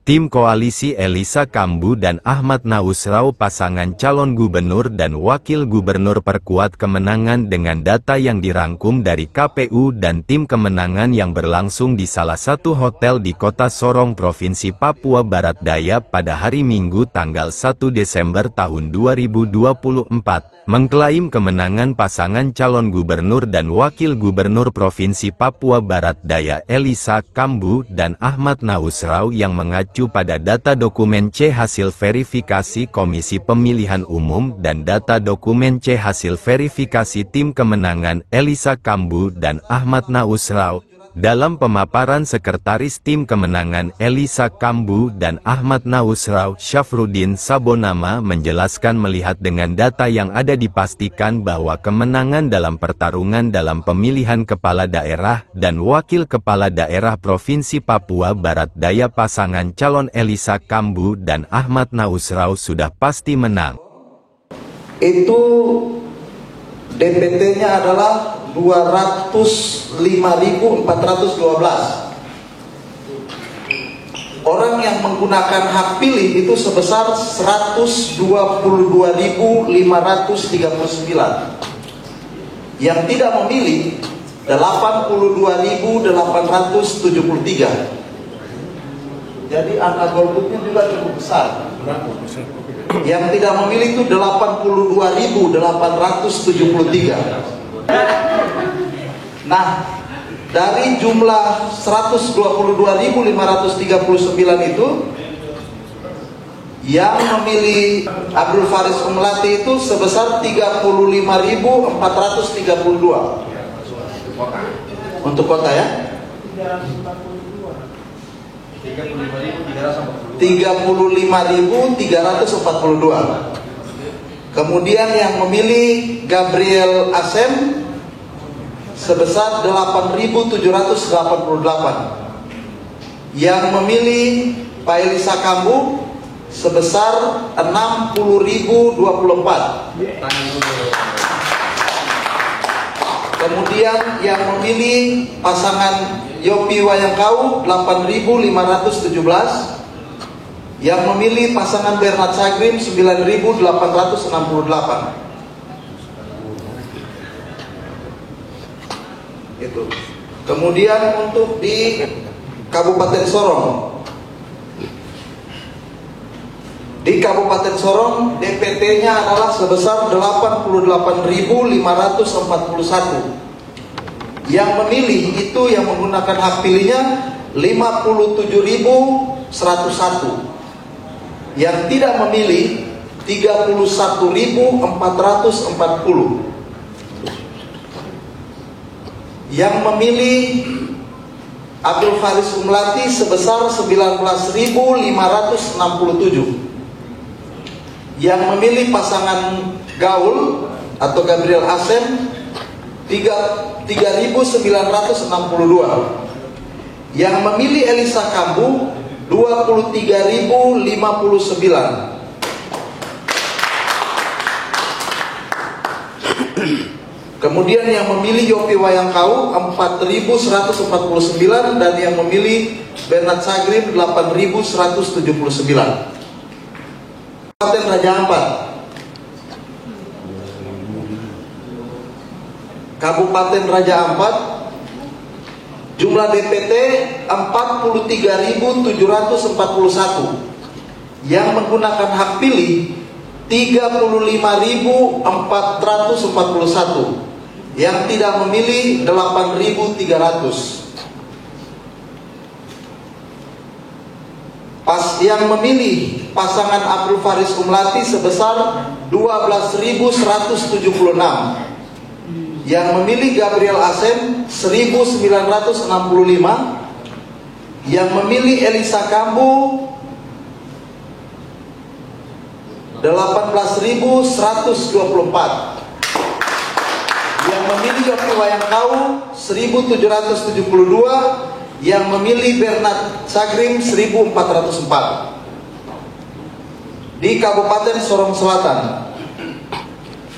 Tim koalisi Elisa Kambu dan Ahmad Nausrau pasangan calon gubernur dan wakil gubernur perkuat kemenangan dengan data yang dirangkum dari KPU dan tim kemenangan yang berlangsung di salah satu hotel di Kota Sorong, Provinsi Papua Barat Daya pada hari Minggu tanggal 1 Desember tahun 2024, mengklaim kemenangan pasangan calon gubernur dan wakil gubernur Provinsi Papua Barat Daya Elisa Kambu dan Ahmad Nausrau yang mengacu pada data dokumen C hasil verifikasi Komisi Pemilihan Umum dan data dokumen C hasil verifikasi tim kemenangan Elisa Kambu dan Ahmad Nausrau. Dalam pemaparan Sekretaris Tim Kemenangan Elisa Kambu dan Ahmad Nausrau, Syafruddin Sabonama menjelaskan melihat dengan data yang ada dipastikan bahwa kemenangan dalam pertarungan dalam pemilihan kepala daerah dan wakil kepala daerah Provinsi Papua Barat Daya pasangan calon Elisa Kambu dan Ahmad Nausrau sudah pasti menang. Itu DPT-nya adalah 205.412. Orang yang menggunakan hak pilih itu sebesar 122.539. Yang tidak memilih 82.873. Jadi angka golputnya juga cukup besar. Yang tidak memilih itu 82.873. Nah, dari jumlah 122.539 itu, yang memilih Abdul Faris Umlati itu sebesar 35.432 untuk kota ya. 35.342. Kemudian yang memilih Gabriel Asem sebesar 8.788. Yang memilih Pak Elisa Kambu sebesar 60.024. Kemudian yang memilih pasangan Yopi Wayangkau 8.517. Yang memilih pasangan Bernard Sagrim 9.868. Itu. Kemudian untuk di Kabupaten Sorong, DPT-nya adalah sebesar 88.541. Yang memilih itu yang menggunakan hak pilihnya 57.101. Yang tidak memilih 31.440. Yang memilih Abdul Faris Umlati sebesar 19.567. Yang memilih pasangan Gaul atau Gabriel Asem 3.962. Yang memilih Elisa Kambu 23.059. Kemudian yang memilih Yopi Wayangkau 4.149 dan yang memilih Bernard Sagrim 8.179. Kabupaten Raja Ampat. Kabupaten Raja Ampat jumlah DPT 43.741. Yang menggunakan hak pilih 35.441. Yang tidak memilih 8.300. Yang memilih pasangan Abdul Faris Umlati sebesar 12.176. Yang memilih Gabriel Asem 1.965. Yang memilih Elisa Kambu 18.124. Yang memilih Yopi Wayangkau 1.772. Yang memilih Bernard Sagrim 1.404. Di Kabupaten Sorong Selatan.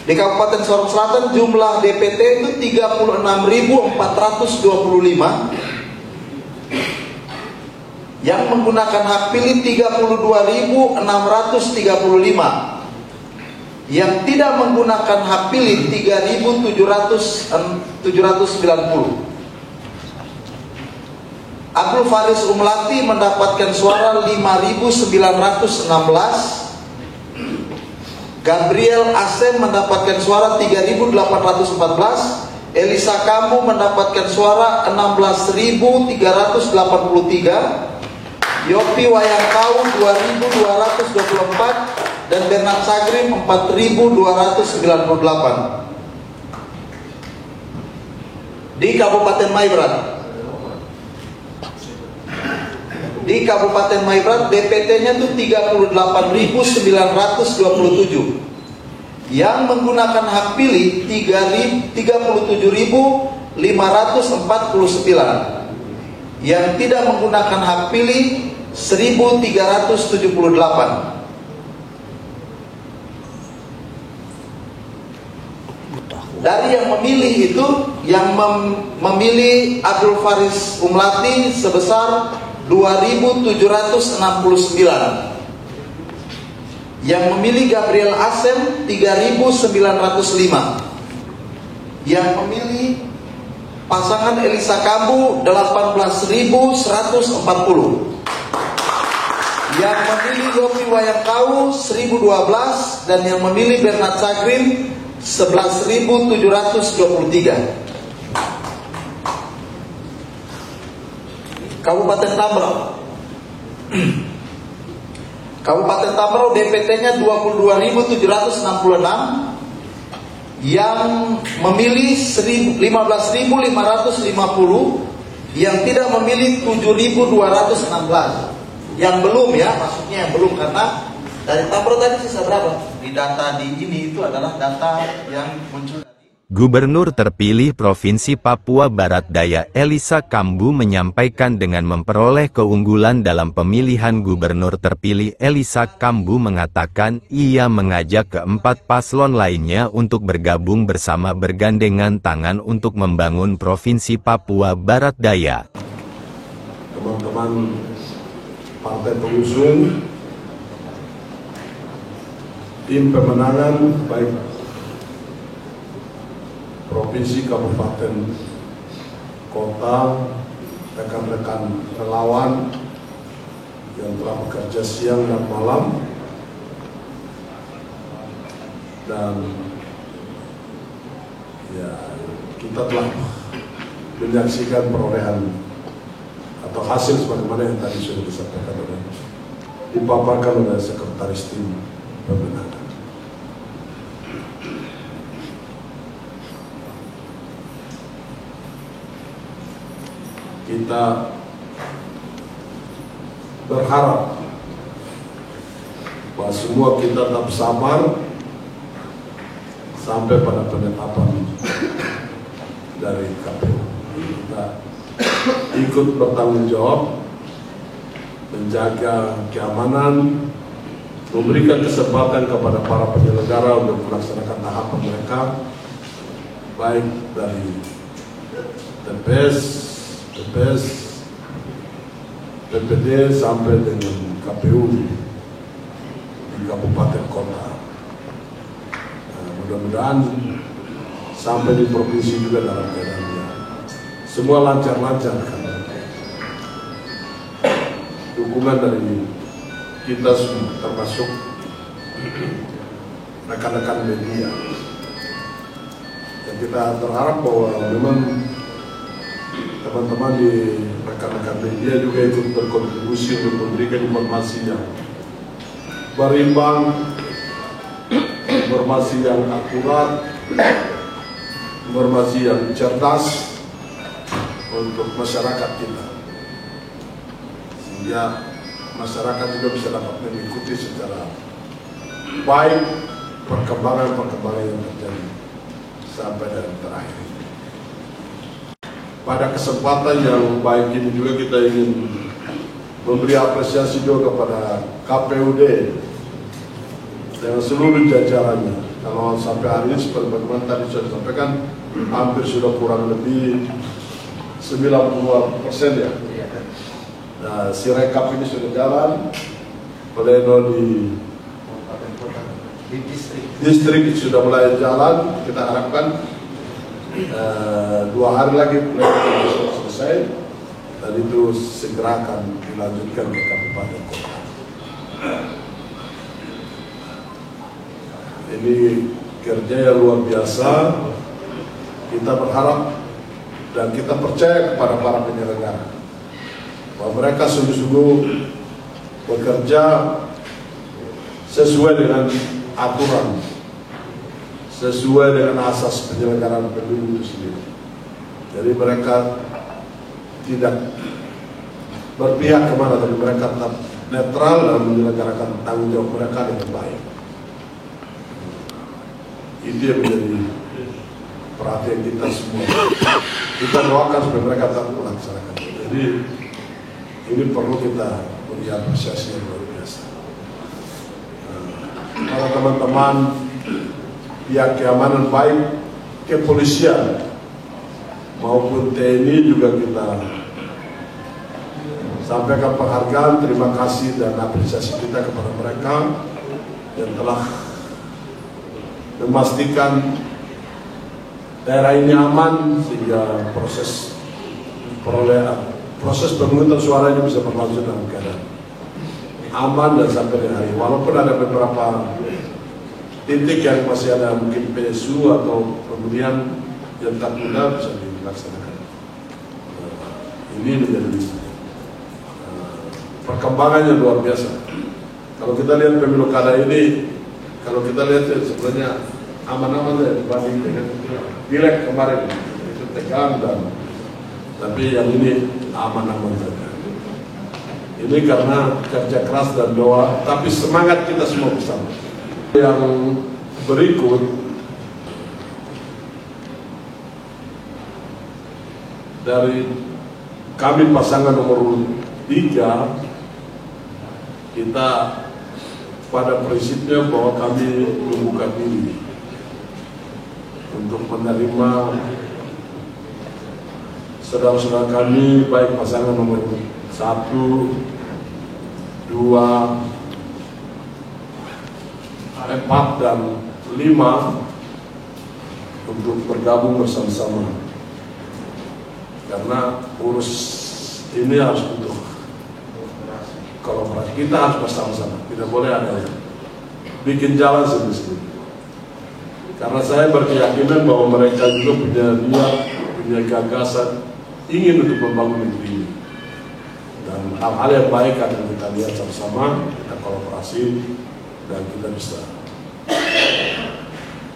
Di Kabupaten Sorong Selatan jumlah DPT itu 36.425. yang menggunakan hak pilih 32.635, yang tidak menggunakan hak pilih 3.790. Abdul Faris Umlati mendapatkan suara 5.916. Gabriel Asem mendapatkan suara 3.814. Elisa Kambu mendapatkan suara 16.383. Yopi Wayangkau 2.224 dan Bernard Sagrim 4.298. Di Kabupaten Maibrat. Di Kabupaten Maibrat DPT-nya itu 38.927. Yang menggunakan hak pilih 37.549. Yang tidak menggunakan hak pilih 1.378. Dari yang memilih itu, yang memilih Abdul Faris Umlati sebesar 2.769. Yang memilih Gabriel Asem 3.905. Yang memilih pasangan Elisa Kambu 18.140. Yang memilih Yopi Wayangkau 1.012 dan yang memilih Bernard Sagrim 11.723. Kabupaten Tambrau. Kabupaten Tambrau DPT-nya 22.766. Yang memilih 15.550. Yang tidak memilih 7.216. Yang belum ya, maksudnya yang belum, karena dari Tambrau tadi sisa berapa? Di data di ini itu adalah data yang muncul. Gubernur terpilih Provinsi Papua Barat Daya Elisa Kambu menyampaikan dengan memperoleh keunggulan dalam pemilihan gubernur terpilih. Elisa Kambu mengatakan ia mengajak keempat paslon lainnya untuk bergabung bersama bergandengan tangan untuk membangun Provinsi Papua Barat Daya. Teman-teman partai pengusung, tim pemenangan baik provinsi, kabupaten, kota, rekan-rekan relawan yang telah bekerja siang dan malam, dan ya kita telah menyaksikan perolehan atau hasil sebagaimana yang tadi sudah disampaikan oleh dipaparkan oleh sekretaris tim pemenangan. Kita berharap bahwa semua kita tetap sabar sampai pada penetapan dari KPU. Kita ikut bertanggung jawab, menjaga keamanan, memberikan kesempatan kepada para penyelenggara untuk melaksanakan tahapan mereka, baik dari TPS, PPD sampai dengan KPU di kabupaten kota. Nah, mudah-mudahan sampai di provinsi juga dalam keadaannya semua lancar-lancar, karena dukungan dari kita semua, termasuk rekan-rekan media. Dan kita berharap bahwa memang teman-teman di rekan-rekan media juga ikut berkontribusi untuk memberikan informasi yang berimbang, informasi yang akurat, informasi yang cerdas untuk masyarakat kita, sehingga masyarakat juga bisa dapat mengikuti secara baik perkembangan yang terjadi sampai dan terakhir. Pada kesempatan yang baik ini juga kita ingin memberi apresiasi juga kepada KPUD dan seluruh jajarannya. Kalau sampai hari ini seperti bagaimana tadi sudah disampaikan, hampir sudah kurang lebih 90% ya. Nah, Sirekap ini sudah jalan, pleno di distrik sudah mulai jalan. Kita harapkan 2 hari lagi pleno selesai, dan itu segera akan dilanjutkan ke kabupaten kota. Ini kerja yang luar biasa. Kita berharap dan kita percaya kepada para penyelenggara bahwa mereka sungguh-sungguh bekerja sesuai dengan aturan, sesuai dengan asas penyelenggaraan pemilu itu sendiri. Jadi mereka tidak berpihak kemana, tapi mereka tetap netral dalam menyelenggarakan tanggung jawab mereka dengan baik. Itu yang menjadi perhatian kita semua. Kita doakan supaya mereka tetap melaksanakan. Jadi ini perlu kita beri apresiasi yang luar biasa. Para teman-teman pihak keamanan baik kepolisian maupun TNI juga kita sampaikan penghargaan, terima kasih dan apresiasi kita kepada mereka yang telah memastikan daerah ini aman sehingga proses pemungutan suara ini bisa berlangsung dalam keadaan aman dan sampai dengan hari. Walaupun ada beberapa titik yang masih ada mungkin PSU atau kemudian yang tak mudah bisa dilaksanakan. Ini menjadi perkembangannya luar biasa. Kalau kita lihat pemilu kada ini, kalau kita lihat sebenarnya aman-aman ya dibanding dengan pileg kemarin, itu tegang tapi yang ini aman-aman saja. Ini karena kerja keras dan doa, tapi semangat kita semua bersama. Yang berikut dari kami pasangan nomor 3, kita pada prinsipnya bahwa kami membuka diri untuk menerima saudara-saudara kami, baik pasangan nomor 1, 2, 4, dan 5 untuk bergabung bersama-sama, karena urus ini harus untuk kolaborasi. Kita harus bersama-sama, tidak boleh ada yang bikin jalan sendiri-sendiri. Karena saya berkeyakinan bahwa mereka juga punya niat, punya gagasan, ingin untuk membangun negeri ini. Dan hal-hal yang baik akan kita lihat sama-sama, kita kolaborasi, dan kita bisa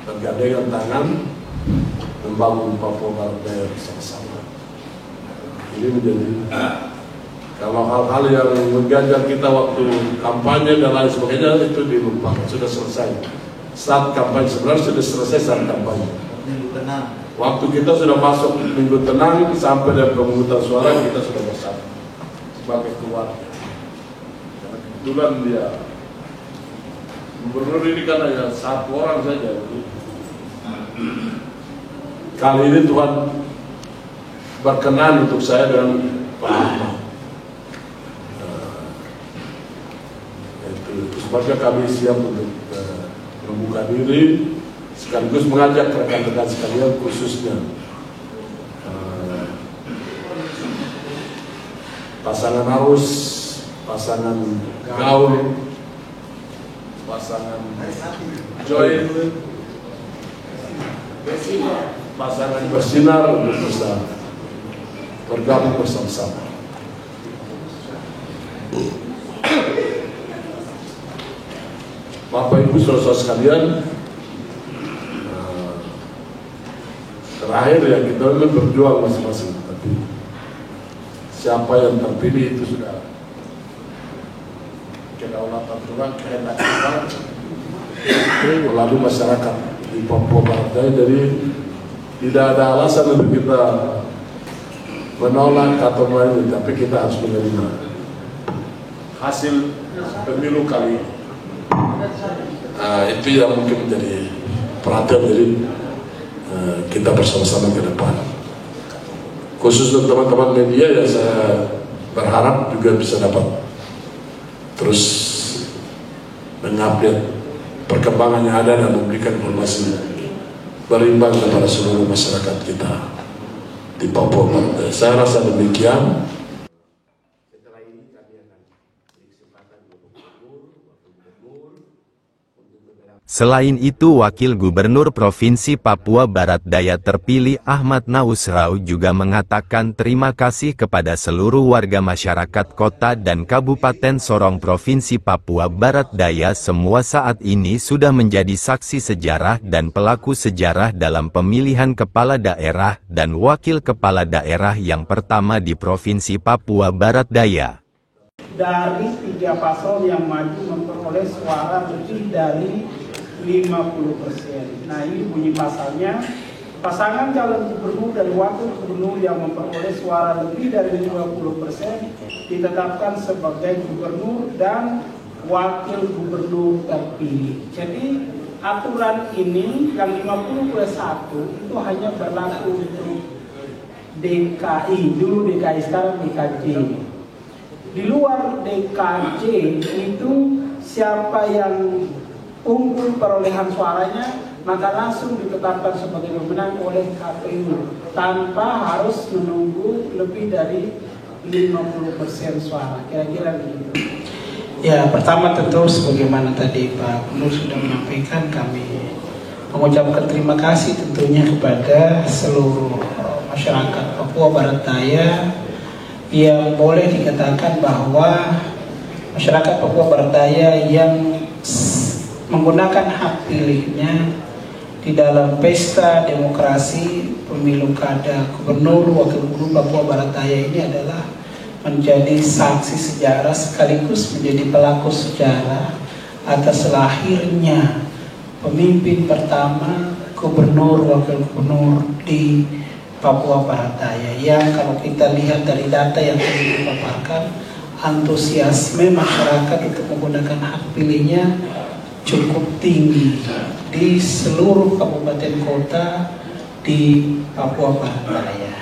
bergandengan tangan membangun Papua Barat Daya bersama-sama. Ini menjadi kalau hal-hal yang mengganjal kita waktu kampanye dan lain sebagainya itu dilupakan, sudah selesai. Saat kampanye sebenarnya sudah selesai saat kampanye. Minggu tenang. Waktu kita sudah masuk minggu tenang sampai dari pemungutan suara kita sudah bersama sebagai keluarga. Karena kebetulan dia gubernur ini kan hanya 1 orang saja. Kali ini Tuhan berkenan untuk saya dengan Pak Ahmad. Itu sebabnya kami siap untuk membuka diri, sekaligus mengajak rekan-rekan sekalian, khususnya pasangan arus, pasangan gaul, pasangan join, pasangan bersinar untuk bisa bergabung bersama-sama. Bapak Ibu saudara sekalian, terakhir ya kita memang berjuang masing-masing, tapi siapa yang terpilih itu sudah kedaulatan Tuhan, kehendak Tuhan melalui masyarakat di Papua Barat Daya. Jadi tidak ada alasan untuk kita menolak atau lain, tapi kita harus menerima hasil pemilu kali ini. Itu yang mungkin menjadi perhatian dari kita bersama-sama ke depan. Khusus untuk teman-teman media ya, saya berharap juga bisa dapat terus mengupdate perkembangan yang ada dan memberikan informasi berimbang kepada seluruh masyarakat kita di Papua Barat. Saya rasa demikian. Selain itu, Wakil Gubernur Provinsi Papua Barat Daya terpilih Ahmad Nausrau juga mengatakan terima kasih kepada seluruh warga masyarakat kota dan Kabupaten Sorong Provinsi Papua Barat Daya semua saat ini sudah menjadi saksi sejarah dan pelaku sejarah dalam pemilihan kepala daerah dan wakil kepala daerah yang pertama di Provinsi Papua Barat Daya. Dari 3 paslon yang maju memperoleh suara lebih dari 50%. Nah, ini bunyi pasalnya. Pasangan calon gubernur dan wakil gubernur yang memperoleh suara lebih dari 50% ditetapkan sebagai gubernur dan wakil gubernur terpilih. Jadi aturan ini yang 50+1 itu hanya berlaku untuk DKI, dulu DKI, sekarang DKJ. Di luar DKJ itu siapa yang unggul perolehan suaranya maka langsung ditetapkan sebagai pemenang oleh KPU tanpa harus menunggu lebih dari 50% suara. Kira-kira begitu. Ya, pertama tentu sebagaimana tadi Pak Gubernur sudah menyampaikan, kami mengucapkan terima kasih tentunya kepada seluruh masyarakat Papua Barat Daya yang boleh dikatakan bahwa masyarakat Papua Barat Daya yang menggunakan hak pilihnya di dalam pesta demokrasi pemilu kada gubernur wakil gubernur Papua Barat Daya ini adalah menjadi saksi sejarah sekaligus menjadi pelaku sejarah atas lahirnya pemimpin pertama gubernur wakil gubernur di Papua Barat Daya, yang kalau kita lihat dari data yang tadi dipaparkan, antusiasme masyarakat untuk menggunakan hak pilihnya cukup tinggi di seluruh kabupaten kota di Papua Barat Daya.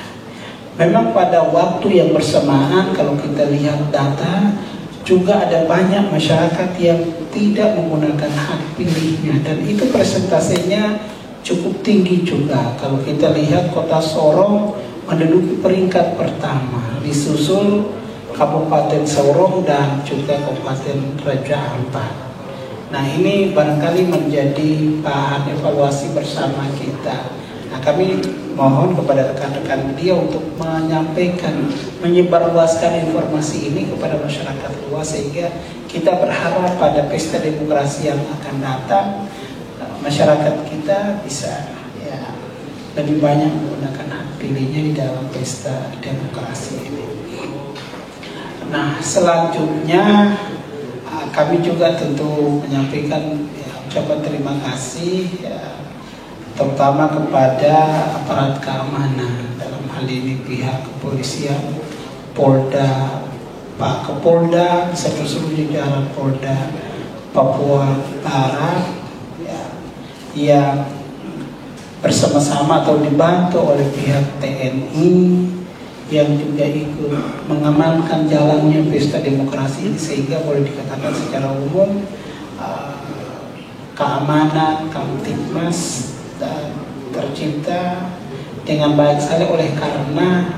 Memang pada waktu yang bersamaan kalau kita lihat data juga ada banyak masyarakat yang tidak menggunakan hak pilihnya, dan itu persentasenya cukup tinggi juga. Kalau kita lihat kota Sorong menduduki peringkat pertama, disusul Kabupaten Sorong dan juga Kabupaten Raja Ampat. Nah, ini barangkali menjadi bahan evaluasi bersama kita. Nah, kami mohon kepada rekan-rekan media untuk menyampaikan, menyebarluaskan informasi ini kepada masyarakat luas sehingga kita berharap pada pesta demokrasi yang akan datang masyarakat kita bisa lebih banyak menggunakan hak pilihnya di dalam pesta demokrasi ini. Nah, selanjutnya kami juga tentu menyampaikan ucapan terima kasih terutama kepada aparat keamanan, dalam hal ini pihak kepolisian, Polda, Pak Kapolda, serta seluruh jajaran Polda Papua Barat yang bersama-sama atau dibantu oleh pihak TNI yang juga ikut mengamankan jalannya pesta demokrasi ini, sehingga boleh dikatakan secara umum keamanan Kamtibmas tercipta dengan baik sekali oleh karena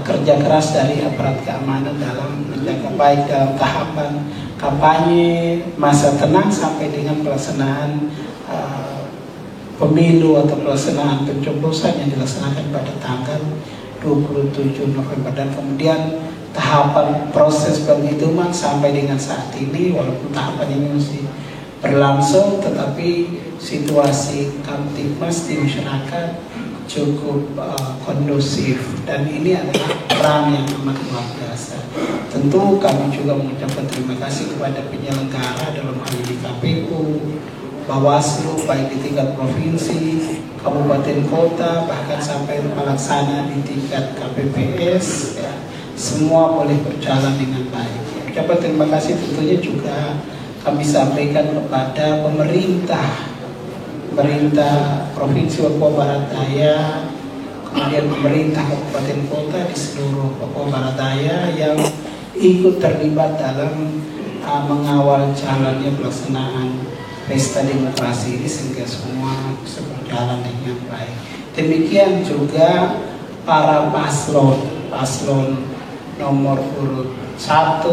kerja keras dari aparat keamanan dalam menjaga baik dalam tahapan kampanye, masa tenang sampai dengan pelaksanaan pemilu atau pelaksanaan pencoblosan yang dilaksanakan pada tanggal 27 November, dan kemudian tahapan proses penghitungan sampai dengan saat ini, walaupun tahapan ini masih berlangsung, tetapi situasi Kamtibmas di masyarakat cukup kondusif, dan ini adalah peran yang amat luar biasa. Tentu kami juga mengucapkan terima kasih kepada penyelenggara dalam hal ini KPU, Bawaslu, baik di tingkat provinsi, kabupaten kota, bahkan sampai pelaksana di tingkat KPPS, semua boleh berjalan dengan baik. Ucapan terima kasih tentunya juga kami sampaikan kepada pemerintah Provinsi Papua Barat Daya, kemudian pemerintah kabupaten kota di seluruh Papua Barat Daya yang ikut terlibat dalam mengawal jalannya pelaksanaan pesta demokrasi ini sehingga semua berjalan dengan baik. Demikian juga para paslon nomor urut 1,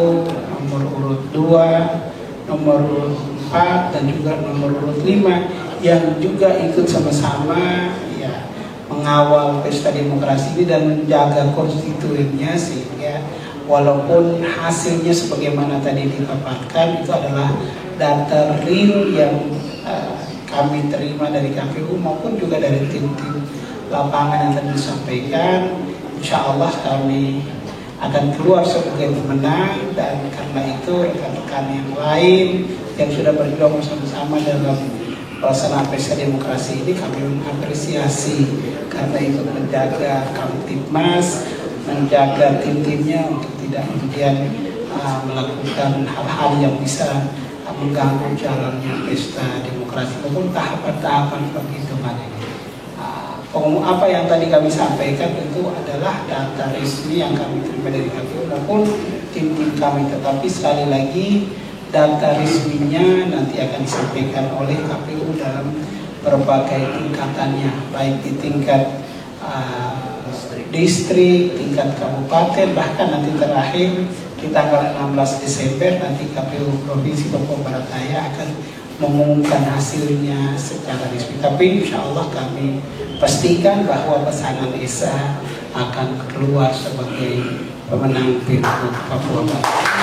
nomor urut 2, nomor urut 4 dan juga nomor urut 5 yang juga ikut sama-sama ya mengawal pesta demokrasi ini dan menjaga konstituennya, sehingga walaupun hasilnya sebagaimana tadi dipaparkan itu adalah data real yang kami terima dari KPU maupun juga dari tim-tim lapangan yang tadi disampaikan, insya Allah kami akan keluar sebagai pemenang. Dan karena itu rekan-rekan yang lain yang sudah berjuang bersama-sama dalam pelaksanaan pesta demokrasi ini kami mengapresiasi karena itu menjaga Kamtibmas, menjaga tim-timnya untuk tidak kemudian melakukan hal-hal yang bisa mengganggu jalannya pesta demokrasi maupun tahapan-tahapan begitu banyak. Apa yang tadi kami sampaikan itu adalah data resmi yang kami terima dari KPU maupun tim-tim kami, tetapi sekali lagi data resminya nanti akan disampaikan oleh KPU dalam berbagai tingkatannya, baik di tingkat distrik, tingkat kabupaten, bahkan nanti terakhir di tanggal 16 Desember nanti KPU Provinsi Papua Barat Daya akan mengumumkan hasilnya secara resmi. Tapi insya Allah kami pastikan bahwa pasangan Esa akan keluar sebagai pemenang Pilgub Papua Barat.